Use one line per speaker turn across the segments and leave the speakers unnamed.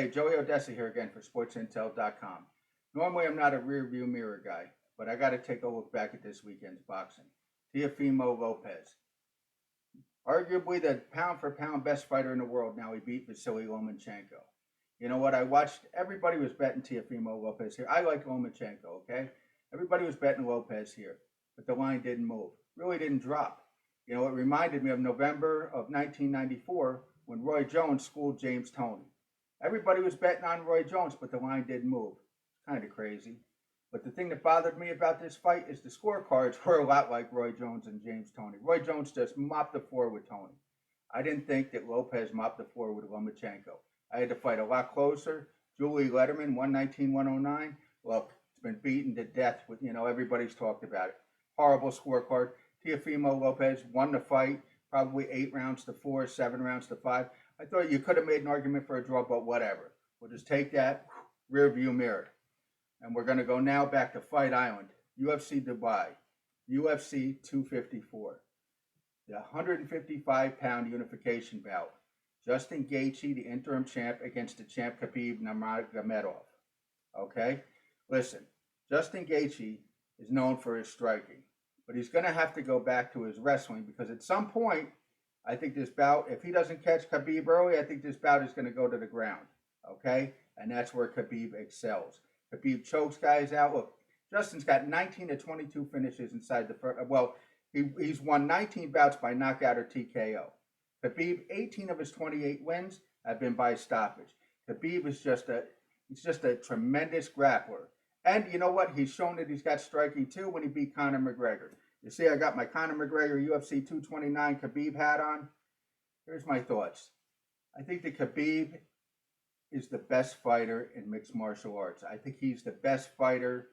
Hey, Joey Oddessa here again for SportsIntel.com. Normally, I'm not a rear view mirror guy, but I got to take a look back at this weekend's boxing. Teofimo Lopez, arguably the pound for pound best fighter in the world. Now he beat Vasily Lomachenko. You know what? I watched. Everybody was betting Teofimo Lopez here. I like Lomachenko. Okay, everybody was betting Lopez here, but the line didn't move. Really didn't drop. You know, it reminded me of November of 1994 when Roy Jones schooled James Toney. Everybody was betting on Roy Jones, but the line didn't move. It's kind of crazy. But the thing that bothered me about this fight is the scorecards were a lot like Roy Jones and James Toney. Roy Jones just mopped the floor with Toney. I didn't think that Lopez mopped the floor with Lomachenko. I had to fight a lot closer. Julie Letterman, 119-109. Look, it's been beaten to death. With everybody's talked about it. Horrible scorecard. Teofimo Lopez won the fight, probably 8 rounds to 4, 7 rounds to 5. I thought you could have made an argument for a draw, but whatever. We'll just take that rear view mirror. And we're going to go now back to Fight Island, UFC Dubai, UFC 254. The 155-pound unification bout. Justin Gaethje, the interim champ, against the champ Khabib Nurmagomedov. Okay? Listen, Justin Gaethje is known for his striking, but he's going to have to go back to his wrestling because at some point, I think this bout, if he doesn't catch Khabib early, I think this bout is going to go to the ground, okay? And that's where Khabib excels. Khabib chokes guys out. Look, Justin's got 19 to 22 finishes inside the first. Well, he's won 19 bouts by knockout or TKO. Khabib, 18 of his 28 wins have been by stoppage. Khabib is just a tremendous grappler. And you know what? He's shown that he's got striking too when he beat Conor McGregor. You see, I got my Conor McGregor UFC 229 Khabib hat on. Here's my thoughts. I think that Khabib is the best fighter in mixed martial arts. I think he's the best fighter.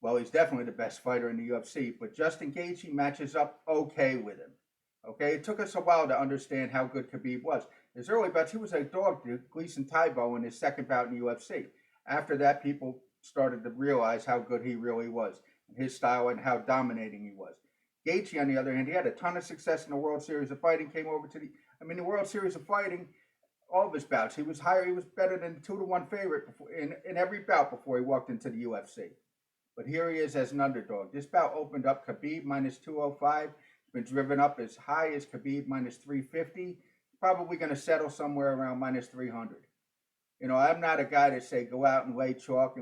Well, he's definitely the best fighter in the UFC, but Justin Gaethje matches up okay with him. Okay, it took us a while to understand how good Khabib was. His early bouts, he was a dog to Gleason Tybau in his second bout in the UFC. After that, people started to realize how good he really was, his style and how dominating he was. Gaethje, on the other hand, he had a ton of success in the World Series of Fighting, came over to the World Series of Fighting, all of his bouts, he was better than 2-1 favorite in every bout before he walked into the UFC. But here he is as an underdog. This bout opened up Khabib minus 205. It's been driven up as high as Khabib minus 350. Probably going to settle somewhere around minus 300. You know, I'm not a guy to say go out and lay chalk,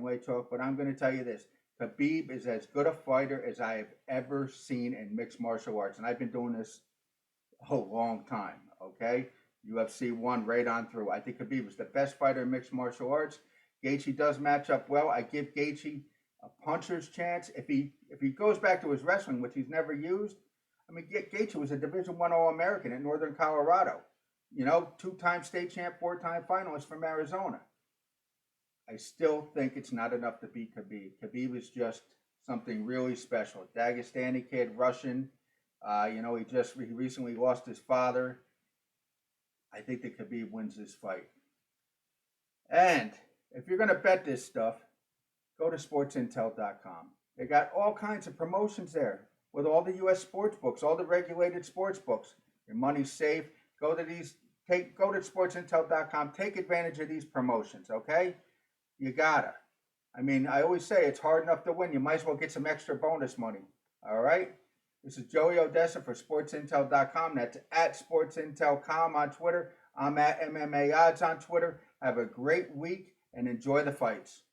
but I'm going to tell you this. Khabib is as good a fighter as I have ever seen in mixed martial arts. And I've been doing this a long time, okay? UFC 1 right on through. I think Khabib was the best fighter in mixed martial arts. Gaethje does match up well. I give Gaethje a puncher's chance. If he goes back to his wrestling, which he's never used, Gaethje was a Division I All-American in Northern Colorado. You know, 2-time state champ, 4-time finalist from Arizona. I still think it's not enough to beat Khabib. Khabib is just something really special. Dagestani kid, Russian. He recently lost his father. I think that Khabib wins this fight. And if you're going to bet this stuff, go to SportsIntel.com. They got all kinds of promotions there with all the U.S. sports books, all the regulated sports books. Your money's safe. Go to SportsIntel.com. Take advantage of these promotions, okay? You gotta. I always say it's hard enough to win. You might as well get some extra bonus money, all right? This is Joey Oddessa for SportsIntel.com. That's at SportsIntel.com on Twitter. I'm at MMA Odds on Twitter. Have a great week and enjoy the fights.